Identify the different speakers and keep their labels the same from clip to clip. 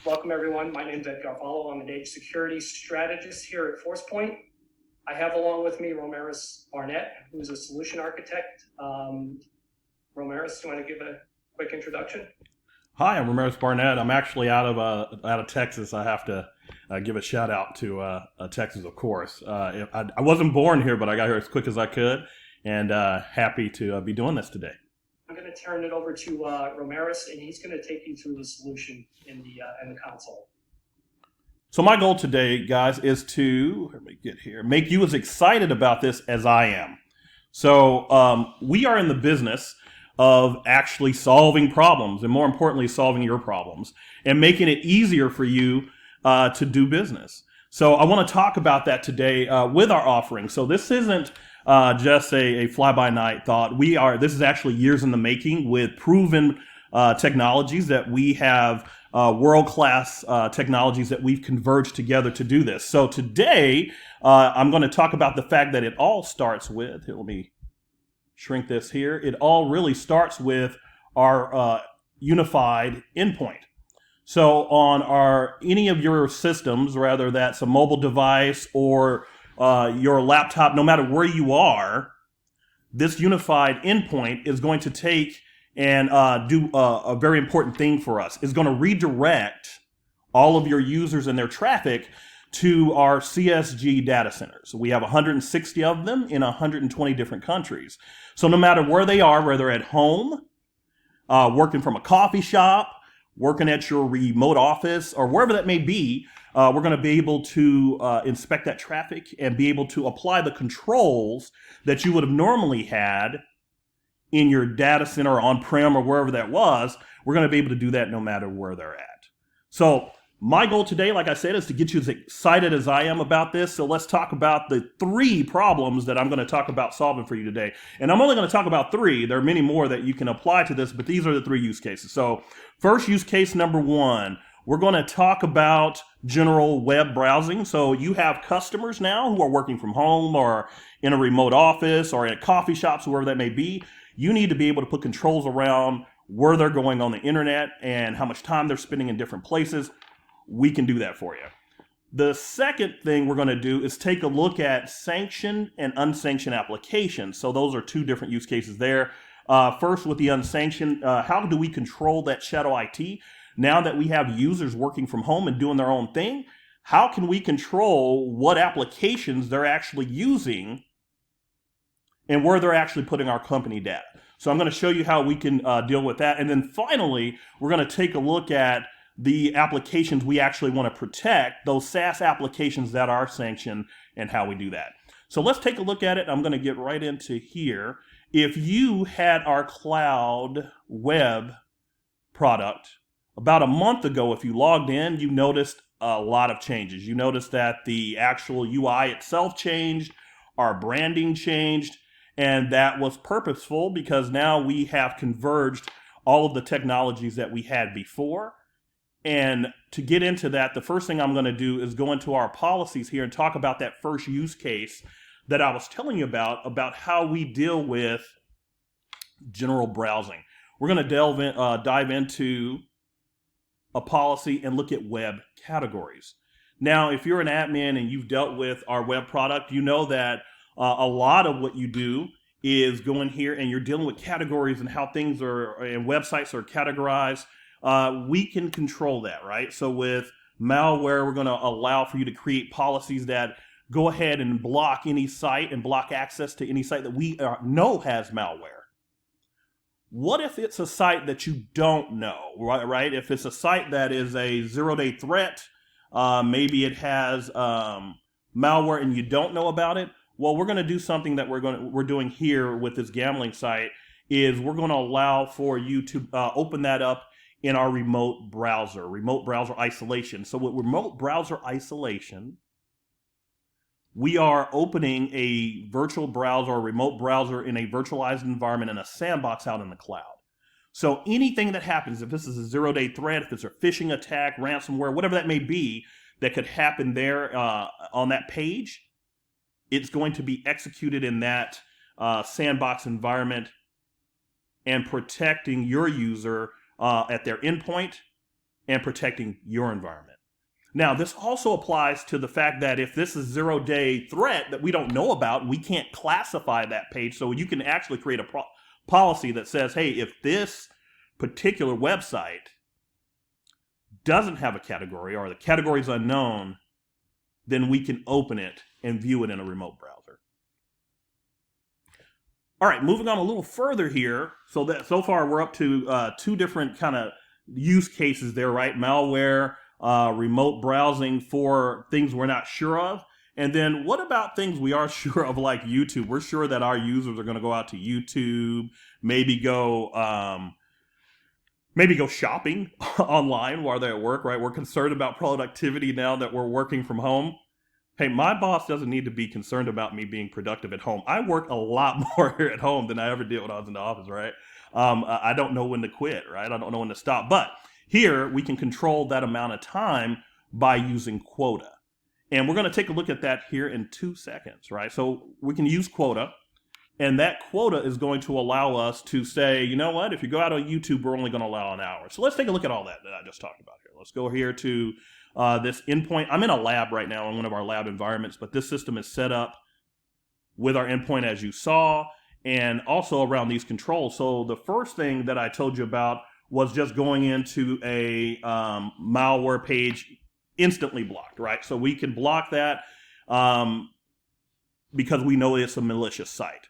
Speaker 1: Welcome everyone. My name is Ed Garfalo. I'm a data security strategist here at Forcepoint. I have along with me Romaris Barnett, who's a solution architect. Romaris, do you want to give a quick introduction?
Speaker 2: Hi, I'm Ramirez Barnett. I'm actually out of Texas. I have to give a shout out to Texas, of course. I wasn't born here, but I got here as quick as I could, and happy to be doing this today.
Speaker 1: I'm going to turn it over to Romaris, and he's going to take you through the solution in the console.
Speaker 2: So my goal today, guys, is to make you as excited about this as I am. So we are in the business of actually solving problems, and more importantly, solving your problems and making it easier for you to do business. So I want to talk about that today with our offering. So this isn't just a fly-by-night thought. This is actually years in the making with proven technologies that we have, world-class technologies that we've converged together to do this. So today, I'm going to talk about the fact that it all starts with, let me shrink this here. It all really starts with our unified endpoint. So on any of your systems, whether that's a mobile device or your laptop, no matter where you are, this unified endpoint is going to take and do a very important thing for us. It's going to redirect all of your users and their traffic to our CSG data centers. We have 160 of them in 120 different countries. So no matter where they are, whether at home, working from a coffee shop, working at your remote office, or wherever that may be, we're going to be able to inspect that traffic and be able to apply the controls that you would have normally had in your data center or on-prem or wherever that was. We're going to be able to do that no matter where they're at. So my goal today, like I said, is to get you as excited as I am about this. So let's talk about the 3 problems that I'm going to talk about solving for you today. And I'm only going to talk about 3. There are many more that you can apply to this, but these are the 3 use cases. So first use case number 1, we're going to talk about general web browsing. So you have customers now who are working from home or in a remote office or at coffee shops, wherever that may be. You need to be able to put controls around where they're going on the internet and how much time they're spending in different places. We can do that for you. The second thing we're going to do is take a look at sanctioned and unsanctioned applications. So those are 2 different use cases there. First, with the unsanctioned, how do we control that shadow IT? Now that we have users working from home and doing their own thing, how can we control what applications they're actually using and where they're actually putting our company data? So I'm going to show you how we can deal with that. And then finally, we're going to take a look at the applications we actually want to protect, those SaaS applications that are sanctioned, and how we do that. So let's take a look at it. I'm going to get right into here. If you had our cloud web product about a month ago, if you logged in, you noticed a lot of changes. You noticed that the actual UI itself changed, our branding changed, and that was purposeful because now we have converged all of the technologies that we had before. And to get into that, the first thing I'm going to do is go into our policies here and talk about that first use case that I was telling you about how we deal with general browsing. We're going to dive into a policy and look at web categories. Now, if you're an admin and you've dealt with our web product, you know that a lot of what you do is go in here and you're dealing with categories and how things are and websites are categorized. We can control that, right? So with malware, we're going to allow for you to create policies that go ahead and block any site and block access to any site that we know has malware. What if it's a site that you don't know, right? If it's a site that is a 0-day threat, maybe it has malware and you don't know about it. Well, we're going to do something that we're doing here with this gambling site is we're going to allow for you to open that up in our remote browser isolation. So with remote browser isolation, we are opening a virtual browser or remote browser in a virtualized environment in a sandbox out in the cloud. So anything that happens, if this is a 0-day threat, if it's a phishing attack, ransomware, whatever that may be that could happen there on that page, it's going to be executed in that sandbox environment and protecting your user at their endpoint and protecting your environment. Now, this also applies to the fact that if this is a 0-day threat that we don't know about, we can't classify that page. So you can actually create a policy that says, hey, if this particular website doesn't have a category or the category is unknown, then we can open it and view it in a remote browser. All right, moving on a little further here. So far we're up to 2 different kind of use cases there, right? Malware, remote browsing for things we're not sure of. And then what about things we are sure of, like YouTube? We're sure that our users are going to go out to YouTube, maybe go shopping online while they're at work, right? We're concerned about productivity now that we're working from home. Hey, my boss doesn't need to be concerned about me being productive at home. I work a lot more here at home than I ever did when I was in the office, right? I don't know when to quit, right? I don't know when to stop. But here, we can control that amount of time by using quota. And we're going to take a look at that here in 2 seconds, right? So we can use quota. And that quota is going to allow us to say, you know what, if you go out on YouTube, we're only going to allow an hour. So let's take a look at all that I just talked about here. Let's go here to this endpoint. I'm in a lab right now in one of our lab environments, but this system is set up with our endpoint as you saw, and also around these controls. So the first thing that I told you about was just going into a malware page instantly blocked, right? So we can block that because we know it's a malicious site.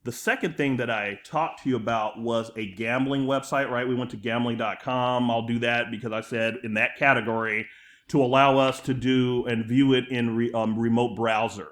Speaker 2: The second thing that I talked to you about was a gambling website, right? We went to gambling.com. I'll do that because I said in that category to allow us to do and view it in remote browser.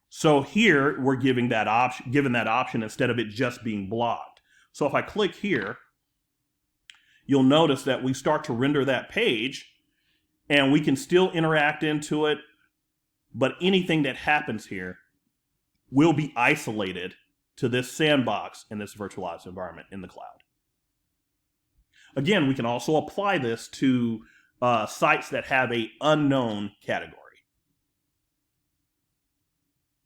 Speaker 2: So here we're given that option instead of it just being blocked. So if I click here, you'll notice that we start to render that page and we can still interact into it, but anything that happens here will be isolated to this sandbox in this virtualized environment in the cloud. Again, we can also apply this to sites that have an unknown category.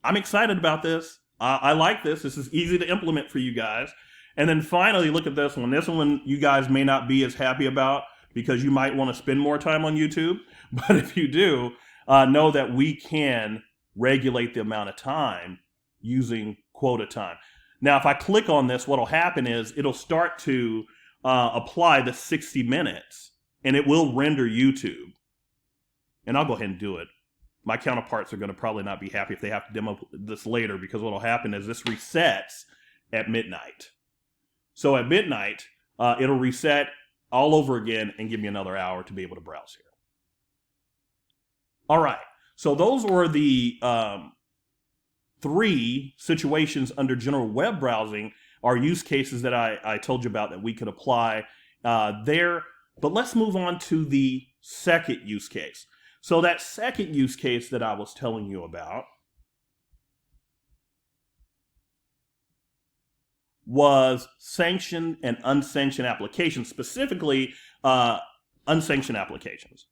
Speaker 2: I'm excited about this. I like this. This is easy to implement for you guys. And then finally, look at this one. This one you guys may not be as happy about because you might want to spend more time on YouTube. But if you do, know that we can regulate the amount of time using quota time. Now, if I click on this, what will happen is it'll start to apply the 60 minutes, and it will render YouTube. And I'll go ahead and do it. My counterparts are going to probably not be happy if they have to demo this later, because what will happen is this resets at midnight. So at midnight, it'll reset all over again and give me another hour to be able to browse here. All right. So those were the 3 situations under general web browsing, are use cases that I told you about that we could apply there. But let's move on to the second use case. So that second use case that I was telling you about was sanctioned and unsanctioned applications, specifically unsanctioned applications.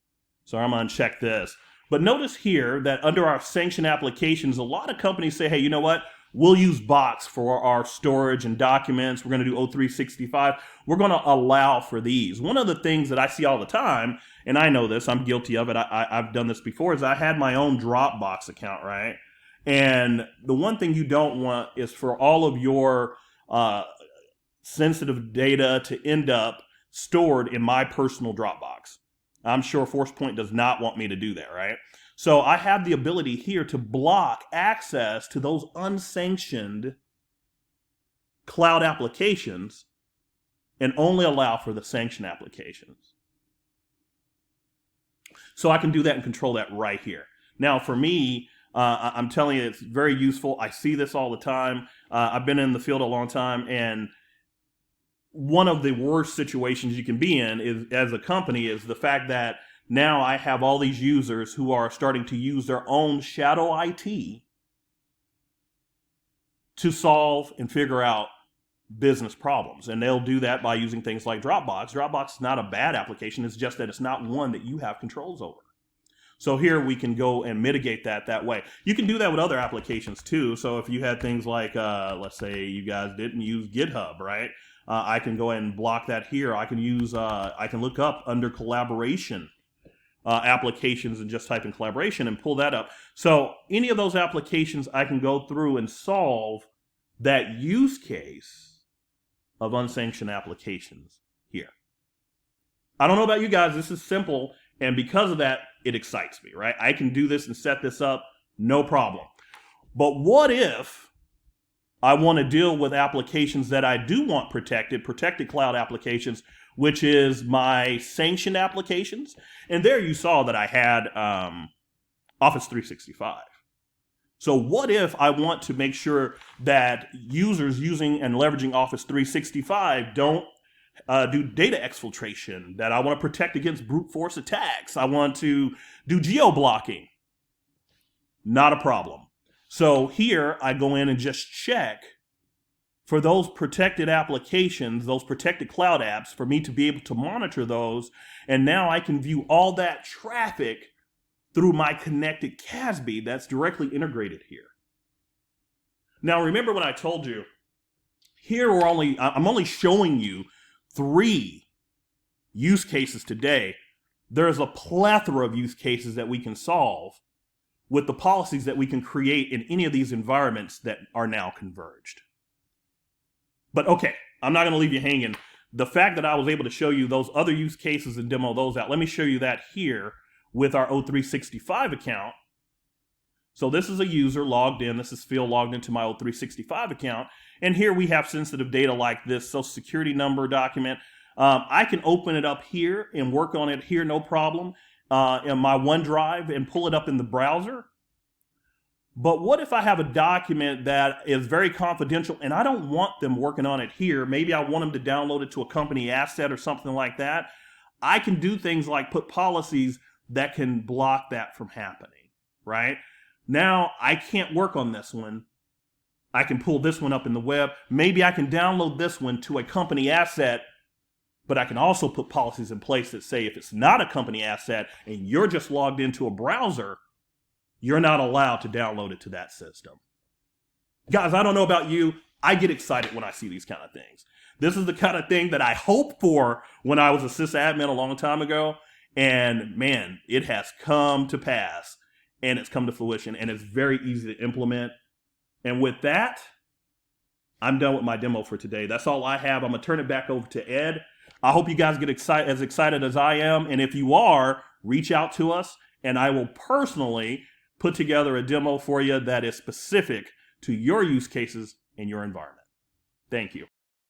Speaker 2: So I'm going to uncheck this. But notice here that under our sanctioned applications, a lot of companies say, hey, you know what? We'll use bots for our storage and documents. We're going to do O365. We're going to allow for these. One of the things that I see all the time, and I know this, I'm guilty of it, I've done this before, is I had my own Dropbox account, right? And the one thing you don't want is for all of your sensitive data to end up stored in my personal Dropbox. I'm sure Forcepoint does not want me to do that, right? So I have the ability here to block access to those unsanctioned cloud applications and only allow for the sanctioned applications. So I can do that and control that right here. Now, for me, I'm telling you, it's very useful. I see this all the time. I've been in the field a long time, and one of the worst situations you can be in is, as a company, is the fact that now I have all these users who are starting to use their own shadow IT to solve and figure out business problems. And they'll do that by using things like Dropbox. Dropbox is not a bad application. It's just that it's not one that you have controls over. So here we can go and mitigate that way. You can do that with other applications too. So if you had things like, let's say you guys didn't use GitHub, right? I can go ahead and block that here. I can use, I can look up under collaboration applications and just type in collaboration and pull that up. So any of those applications, I can go through and solve that use case of unsanctioned applications here. I don't know about you guys, this is simple, and because of that, it excites me, right? I can do this and set this up, no problem. But what if I want to deal with applications that I do want protected cloud applications, which is my sanctioned applications? And there you saw that I had Office 365. So what if I want to make sure that users using and leveraging Office 365 don't do data exfiltration, that I want to protect against brute force attacks, I want to do geo-blocking? Not a problem. So here I go in and just check for those protected applications, those protected cloud apps, for me to be able to monitor those. And now I can view all that traffic through my connected CASB that's directly integrated here. Now remember when I told you, here I'm only showing you 3 use cases today. There's a plethora of use cases that we can solve with the policies that we can create in any of these environments that are now converged. But okay, I'm not going to leave you hanging. The fact that I was able to show you those other use cases and demo those out, let me show you that here with our O365 account. So this is a user logged in. This is Phil logged into my O365 account. And here we have sensitive data like this social security number document. I can open it up here and work on it here, no problem, in my OneDrive and pull it up in the browser. But what if I have a document that is very confidential and I don't want them working on it here? Maybe I want them to download it to a company asset or something like that. I can do things like put policies that can block that from happening, right? Now I can't work on this one. I can pull this one up in the web. Maybe I can download this one to a company asset, but I can also put policies in place that say if it's not a company asset and you're just logged into a browser, you're not allowed to download it to that system. Guys, I don't know about you. I get excited when I see these kind of things. This is the kind of thing that I hoped for when I was a sysadmin a long time ago. And man, it has come to pass and it's come to fruition and it's very easy to implement. And with that, I'm done with my demo for today. That's all I have. I'm going to turn it back over to Ed. I hope you guys get as excited as I am. And if you are, reach out to us and I will personally put together a demo for you that is specific to your use cases in your environment. Thank you.